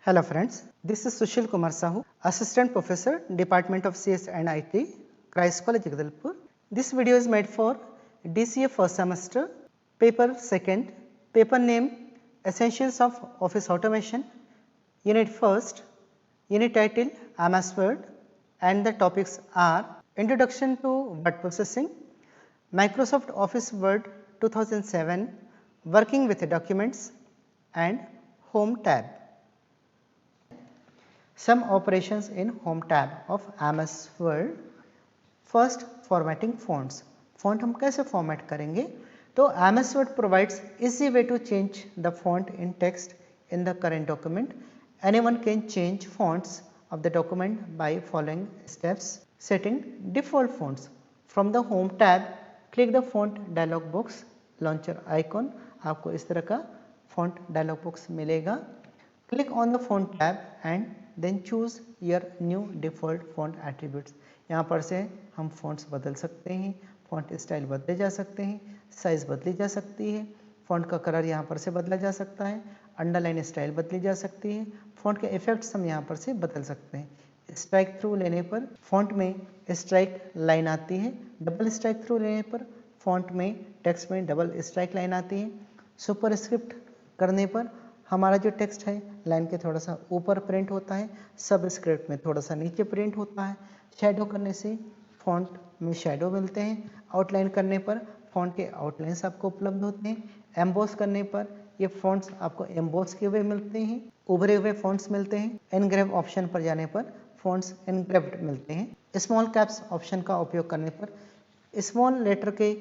Hello friends, this is Sushil Kumar Sahu, Assistant Professor, Department of CS and IT, Christ College, Jagdalpur. This video is made for DCA first semester, paper second, paper name Essentials of Office Automation, Unit first, Unit title MS Word, and the topics are Introduction to Word Processing, Microsoft Office Word 2007, Working with Documents, and Home tab. Some operations in Home tab of MS Word. First, formatting fonts. Font हम कैसे format करेंगे? तो MS Word provides easy way to change the font in text in the current document. Anyone can change fonts of the document by following steps. Setting default fonts. From the Home tab, click the font dialog box, launcher icon. आपको इस तरह का font dialog box मिलेगा. Click on the font tab and then choose your new default font attributes. यहाँ पर से हम fonts बदल सकते हैं, font स्टाइल बदले जा सकते हैं, साइज बदली जा सकती है, font का कलर यहाँ पर से बदला जा सकता है, अंडरलाइन स्टाइल बदली जा सकती है, font के इफेक्ट्स हम यहाँ पर से बदल सकते हैं। स्ट्राइक थ्रू लेने पर फॉन्ट में स्ट्राइक लाइन आती है, डबल स्ट्राइक थ्रू लेने पर फॉन्ट में टेक्स्ट में डबल स्ट्राइक लाइन आती है। सुपरस्क्रिप्ट करने पर हमारा जो टेक्स्ट है लाइन के थोड़ा सा ऊपर प्रिंट होता है, सब स्क्रिप्ट में थोड़ा सा नीचे प्रिंट होता है। शैडो करने से फॉन्ट में शैडो मिलते हैं, आउटलाइन करने पर फॉन्ट के आउटलाइंस आपको उपलब्ध होते हैं, एम्बोस करने पर ये फॉन्ट्स आपको एम्बोस किए हुए मिलते हैं, उभरे हुए फॉन्ट्स मिलते हैं। एनग्रेव ऑप्शन पर जाने पर फॉन्ट्स एनग्रेव्ड मिलते हैं। स्मॉल कैप्स ऑप्शन का उपयोग करने पर स्मॉल लेटर के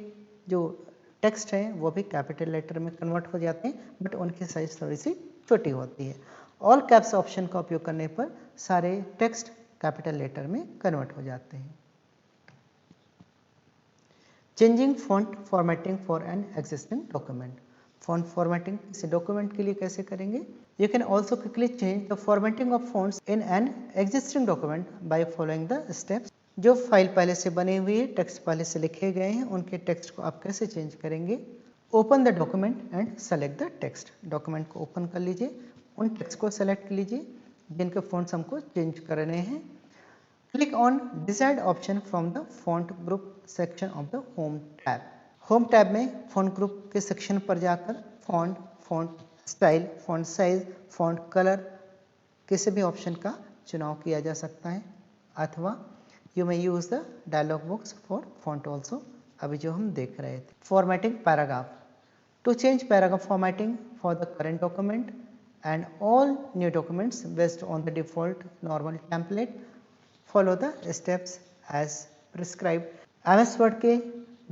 जो टेक्स्ट है वो भी कैपिटल लेटर में कन्वर्ट हो जाते हैं, बट उनकी साइज थोड़ी सी छोटी होती है। ऑल कैप्स ऑप्शन का उपयोग करने पर सारे टेक्स्ट कैपिटल लेटर में कन्वर्ट हो जाते हैं। Changing font formatting for an existing document. Font formatting किसी डॉक्यूमेंट के लिए कैसे करेंगे? You can also quickly change the formatting of fonts in an existing document by following the steps. जो फाइल पहले से बनी हुई है, टेक्स्ट पहले से लिखे गए हैं, उनके टेक्स्ट को आप कैसे चेंज करेंगे? Open the document and select the text. Document को ओपन कर लीजिए, उन टेक्स्ट को सेलेक्ट कर लीजिए जिनके फॉन्ट्स हमको चेंज करने हैं। Click on desired option from the font group section of the home tab. Home tab में फॉन्ट ग्रुप के सेक्शन पर जाकर font, font style, font size, font colour किसी भी ऑप्शन का चुनाव किया जा सकता है, अथवा you may use the dialog box for font also, अभी जो हम देख रहे थे। Formatting paragraph. To change paragraph formatting for the current document and all new documents based on the default normal template, follow the steps as prescribed. MS Word के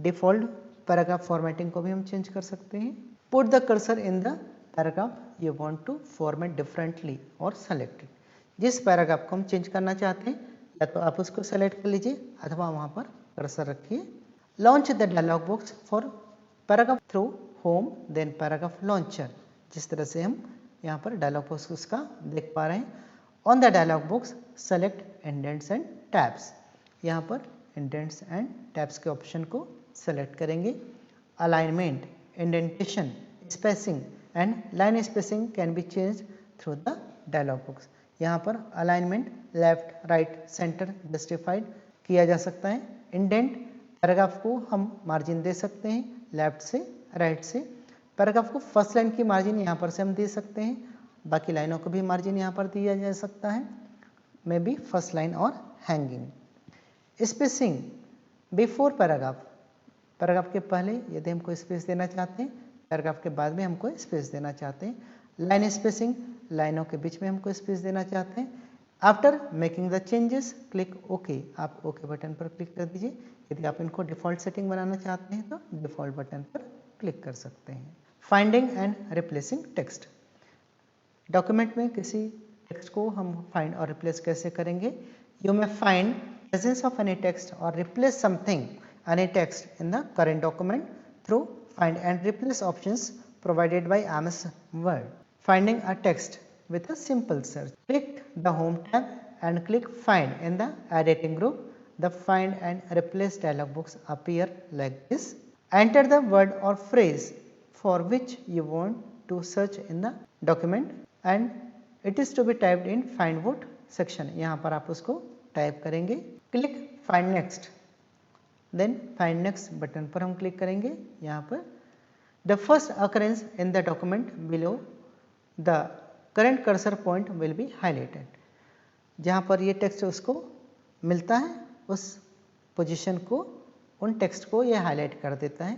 default paragraph formatting को भी हम change कर सकते हैं। Put the cursor in the paragraph you want to format differently or select it. जिस paragraph को हम चेंज करना चाहते हैं या तो आप उसको सेलेक्ट कर लीजिए अथवा वहाँ पर कर्सर रखिए। Launch the dialog box for paragraph through home then paragraph launcher. जिस तरह से हम यहाँ पर डायलॉग बॉक्स उसका देख पा रहे हैं। On the dialog box select indents and tabs. यहाँ पर इंडेंट्स एंड टैब्स के ऑप्शन को सेलेक्ट करेंगे। Alignment, indentation, spacing and line spacing can be change through the dialog box. यहाँ पर alignment left, right, centre justified किया जा सकता है। इंडेंट, पैराग्राफ को हम मार्जिन दे सकते हैं लेफ्ट से, राइट से। पैराग्राफ को फर्स्ट लाइन की मार्जिन यहाँ पर से हम दे सकते हैं, बाकी लाइनों को भी मार्जिन यहाँ पर दिया जा सकता है, मे बी फर्स्ट लाइन और hanging. Spacing before paragraph, paragraph के पहले यदि हमको स्पेस देना चाहते हैं, पैराग्राफ के बाद में हमको स्पेस देना चाहते हैं। लाइन स्पेसिंग, लाइनों के बीच में हमको स्पेस देना चाहते हैं। After making the changes click okay, आप ओके बटन पर क्लिक कर दीजिए। यदि आप इनको डिफ़ॉल्ट सेटिंग बनाना चाहते हैं तो डिफ़ॉल्ट बटन पर क्लिक कर सकते हैं। Finding and replacing text. Document में किसी टेक्स्ट को हम फाइंड और रिप्लेस कैसे करेंगे? You may find presence of any text or replace something any text in the current document through find and replace options provided by MS Word. Finding a text with a simple search. Click the Home tab and click Find in the editing group. The Find and Replace dialog box appear like this. Enter the word or phrase for which you want to search in the document and it is to be typed in find what section, यहाँ पर आप उसको type करेंगे। Click find next, then find next button पर हम click करेंगे। यहाँ पर the first occurrence in the document below the current cursor point will be highlighted, जहाँ पर ये टेक्स्ट उसको मिलता है उस पोजीशन को, उन टेक्स्ट को ये हाईलाइट कर देता है।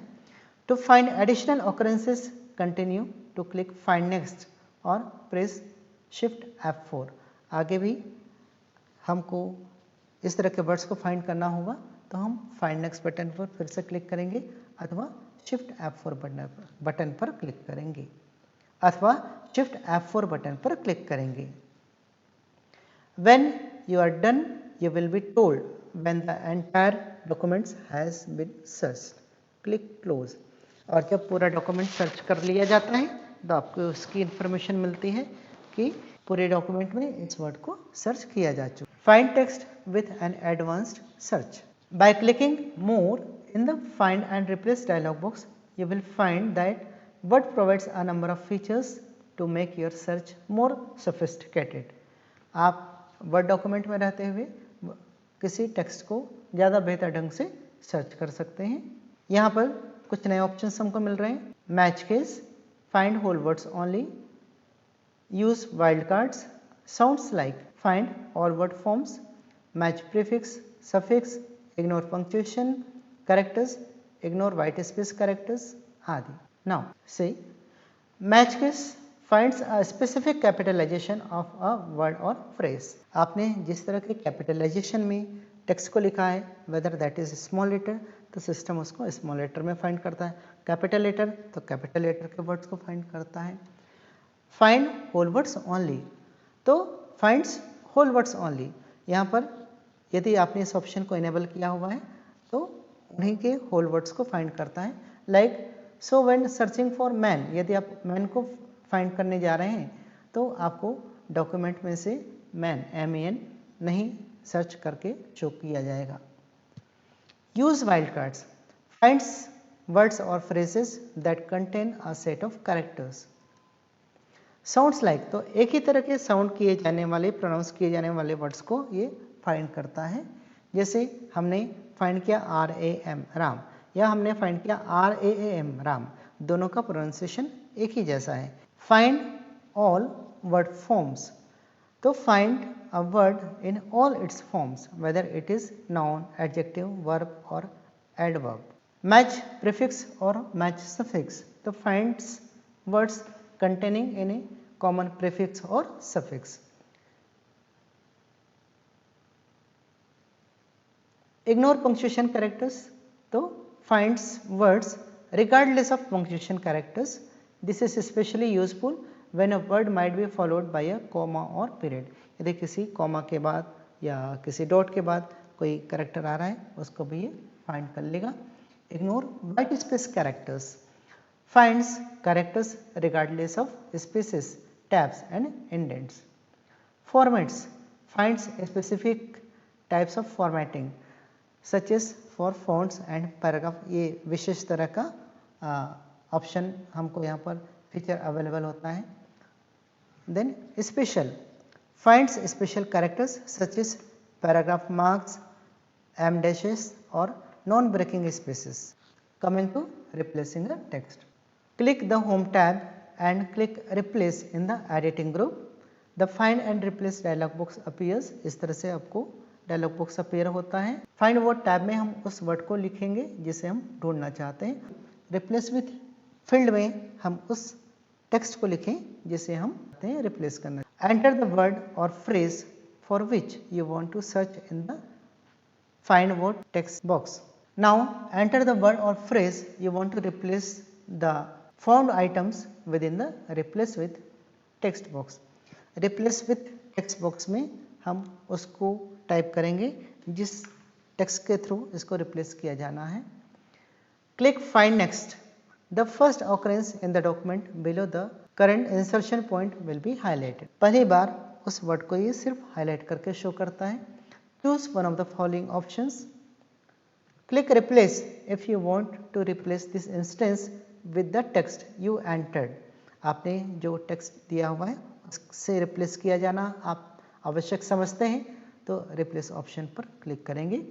To find additional occurrences continue to click find next और प्रेस शिफ्ट F4। आगे भी हमको इस तरह के वर्ड्स को फाइंड करना होगा तो हम फाइंड नेक्स्ट बटन पर फिर से क्लिक करेंगे अथवा शिफ्ट F4 बटन पर क्लिक करेंगे अथवा शिफ्ट F4 बटन पर क्लिक करेंगे। When you are done, you will be told when the entire document has been searched. Click close। और जब पूरा डॉक्यूमेंट सर्च कर लिया जाता है तो आपको उसकी इंफॉर्मेशन मिलती है कि पूरे डॉक्यूमेंट में इस वर्ड को सर्च किया जा चुका। Find text with an advanced search. By clicking more in the find and replace dialog box you will find that Word provides a number of features to make your search more sophisticated. आप word document में रहते हुए किसी text को ज़्यादा बेहतर ढंग से सर्च कर सकते हैं। यहाँ पर कुछ नए ऑप्शंस हमको मिल रहे हैं। Match case, find whole words only, use wild cards, sounds like, find all word forms, match prefix, suffix, ignore punctuation characters, ignore white space characters आदि। Now say match case finds a specific capitalization of a word or phrase। आपने जिस तरह के capitalisation में text को लिखा है whether that is small letter तो सिस्टम उसको स्मॉल लेटर में फाइंड करता है, कैपिटल लेटर तो कैपिटल लेटर के वर्ड्स को फाइंड करता है। फाइंड होल वर्ड्स ओनली तो फाइंड्स होल वर्ड्स ओनली, यहाँ पर यदि आपने इस ऑप्शन को इनेबल किया हुआ है तो उन्हीं के होल वर्ड्स को फाइंड करता है। Like so when searching for man, यदि आप मैन को फाइंड करने जा रहे हैं तो आपको डॉक्यूमेंट में से मैन MAN नहीं सर्च करके शो किया जाएगा। Use wild cards finds words or phrases that contain a set of characters. Sounds like तो एक ही तरह के साउंड किए जाने वाले, प्रोनाउंस किए जाने वाले वर्ड्स को ये फाइंड करता है। जैसे हमने फाइंड किया RAM राम, या हमने फाइंड किया RAAM राम, दोनों का प्रोनाउंसिएशन एक ही जैसा है। फाइंड ऑल वर्ड फॉर्म्स तो find a word in all it's forms whether it is noun, adjective, verb और एडवर्ब। मैच प्रीफिक्स और मैच सफिक्स तो फाइंड्स वर्ड्स कंटेनिंग इन ए कॉमन प्रीफिक्स और सफिक्स। इग्नोर पंक्चुएशन कैरेक्टर्स तो finds words regardless of punctuation characters. This is especially useful when a word might be followed by a comma or period. यदि किसी comma के बाद या किसी dot के बाद कोई कैरेक्टर आ रहा है उसको भी ये फाइंड कर लेगा। Ignore white space characters finds characters regardless of spaces, tabs and indents. Formats finds specific types of formatting such as for fonts and paragraph। ये विशेष तरह का ऑप्शन हमको यहाँ पर फीचर अवेलेबल होता है। Then special finds special characters such as paragraph marks, em dashes or non breaking spaces. Coming to replacing a text, click the home tab and click replace in the editing group. The find and replace dialog box appears. इस तरह से आपको dialogue box appear होता है। Find word tab में हम उस word को लिखेंगे जिसे हम ढूंढना चाहते हैं। रिप्लेस विथ फील्ड में हम उस टेक्स्ट को लिखें जिसे हम चाहते हैं रिप्लेस करना। Enter the word or phrase for which you want to search in the find word text box. Now enter the word or phrase you want to replace the found items with in the replace with text box. Replace with text box में हम उसको type करेंगे जिस text के through इसको replace किया जाना है। Click find next, the first occurrence in the document below the current insertion point will be highlighted. पहली बार उस वर्ड को ये सिर्फ हाईलाइट करके शो करता है। Choose one of the following options. Click replace if you want to replace this instance with the text you entered. आपने जो टेक्स्ट दिया हुआ है से रिप्लेस किया जाना आप आवश्यक समझते हैं तो रिप्लेस ऑप्शन पर क्लिक करेंगे।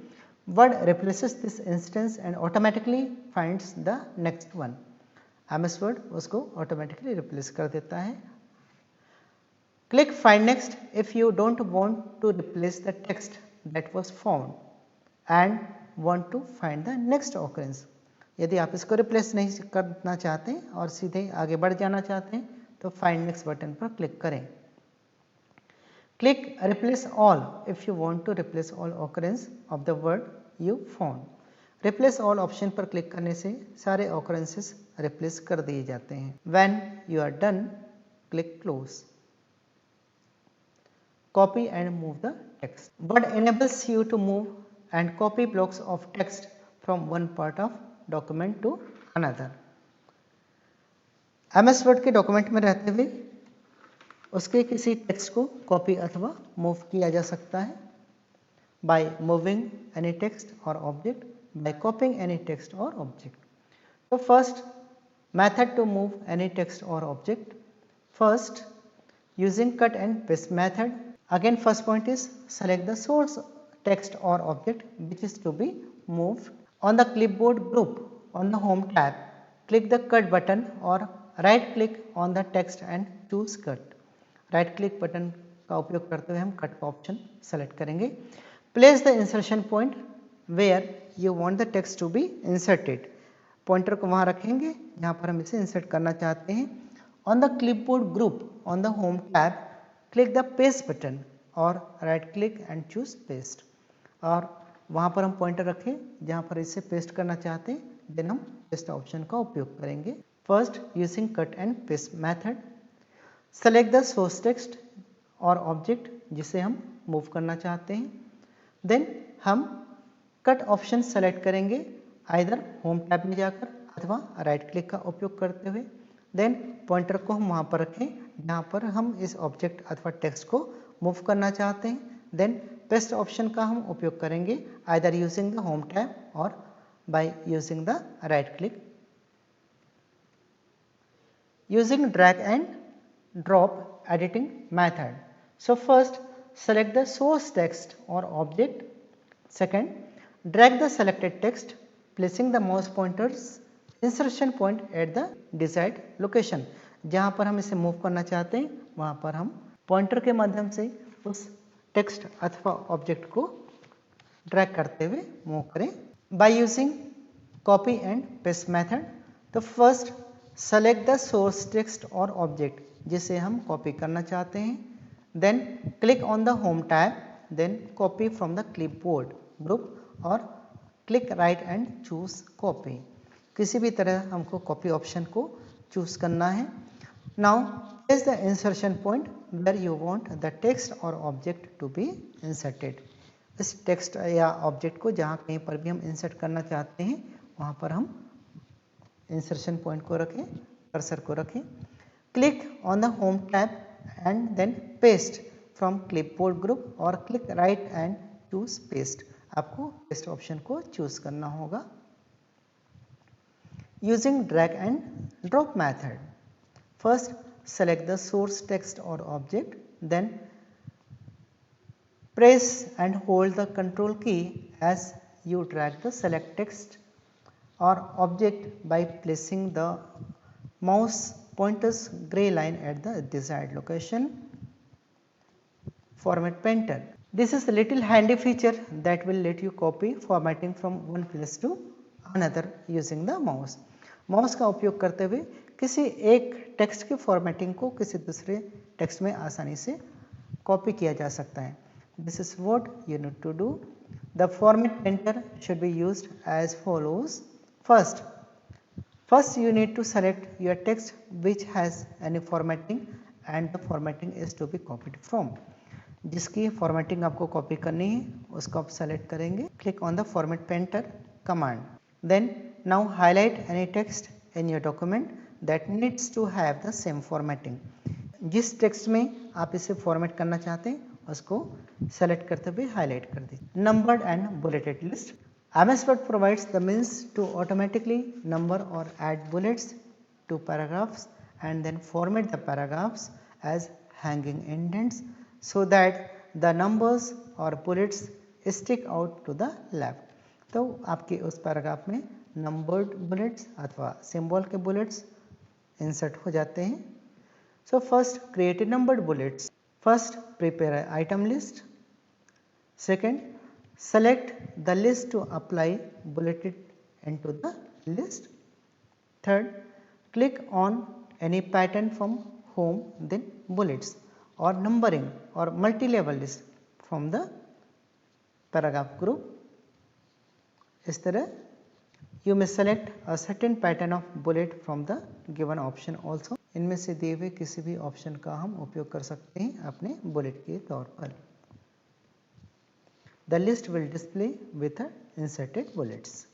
Word replaces this instance and automatically finds the next one. MS word उसको ऑटोमेटिकली रिप्लेस कर देता है। Click find next if you don't want to replace the text that was found and want to find the next occurrence. यदि आप इसको replace नहीं करना चाहते और सीधे आगे बढ़ जाना चाहते हैं तो फाइंड नेक्स्ट बटन पर क्लिक करें। Click replace all if you want to replace all occurrence of the word you found. Replace all option पर क्लिक करने से सारे ऑकरेंसेस रिप्लेस कर दिए जाते हैं। When you are done click close. Copy and move the text. Word enables you to move and copy blocks of text from one part of document to another. MS Word के document में रहते हुए उसके किसी text को copy अथवा move किया जा सकता है by moving any text or object, by copying any text or object. So first method to move any text or object. First using cut and paste method. Again first point is select the source text or object which is to be moved. On the clipboard group on the home tab click the cut button or right click on the text and choose cut. Right click button का उपयोग करते हुए हम cut का option select करेंगे। Place the insertion point where you want the text to be inserted. Pointer को वहाँ रखेंगे जहाँ पर हम इसे इंसर्ट करना चाहते हैं। On the clipboard group on the home tab click the paste button और right click and choose paste. और वहाँ पर हम पॉइंटर रखें जहाँ पर इसे पेस्ट करना चाहते हैं देन हम पेस्ट ऑप्शन का उपयोग करेंगे। First using cut and paste method select the source text और ऑब्जेक्ट जिसे हम मूव करना चाहते हैं। देन हम कट ऑप्शन सेलेक्ट करेंगे आइदर होम टैब में जाकर अथवा राइट क्लिक का उपयोग करते हुए। देन पॉइंटर को हम वहाँ पर रखें जहाँ पर हम इस ऑब्जेक्ट अथवा टेक्स्ट को मूव करना चाहते हैं। देन पेस्ट ऑप्शन का हम उपयोग करेंगे either using the home tab or by using the right click. Using drag and drop editing method. So first select the source text or object. Second, drag the selected text placing the mouse pointer's insertion point at the desired location. जहाँ पर हम इसे move करना चाहते हैं वहाँ पर हम पॉइंटर के माध्यम से उस टेक्स्ट अथवा ऑब्जेक्ट को ड्रैग करते हुए मूव करें। By using copy and paste method, तो first select the source text or object जिसे हम कॉपी करना चाहते हैं। Then click on the home tab, then copy from the clipboard group और click right and choose copy. किसी भी तरह हमको copy ऑप्शन को चूज करना है। Now place the insertion point where you want the text or object to be inserted. इस text या ऑब्जेक्ट को जहाँ कहीं पर भी हम इंसर्ट करना चाहते हैं वहाँ पर हम इंसर्शन पॉइंट को रखें, कर्सर को रखें। Click on the home tab and then paste from clipboard group और click right and choose paste. आपको paste ऑप्शन को चूज करना होगा। Using drag and drop method. First select the source text or object, then press and hold the control key as you drag the select text or object by placing the mouse pointer's gray line at the desired location. Format painter. This is a little handy feature that will let you copy formatting from one place to another using the mouse. Mouse का उपयोग करते हुए किसी एक text की formatting को किसी दूसरे टेक्स्ट में आसानी से कॉपी किया जा सकता है। This is what you need to do. The format painter should be used as follows. First you need to select your text which has any formatting and the formatting is to be copied from. जिसकी formatting आपको copy करनी है उसको आप select करेंगे। Click on the format painter command. Then now highlight any text in your document that needs to have the same formatting. जिस text में आप इसे फॉर्मेट करना चाहते हैं उसको सेलेक्ट करते हुए हाईलाइट कर दीजिए। Numbered and bulleted list. MS Word provides the means to automatically number or add bullets to paragraphs and then format the paragraphs as hanging indents so that the numbers or bullets stick out to the left. तो आपके उस paragraph में numbered bullets अथवा symbol के bullets insert हो जाते हैं. So first create a numbered bullets. First prepare an item list. Second select the list to apply bulleted into the list. Third click on any pattern from home then bullets or numbering or multi-level list from the paragraph group. इस तरह you may select a certain pattern of bullet from the given option also. इनमें से दिए हुए किसी भी option का हम उपयोग कर सकते हैं अपने बुलेट के तौर पर. The list will display with the inserted bullets.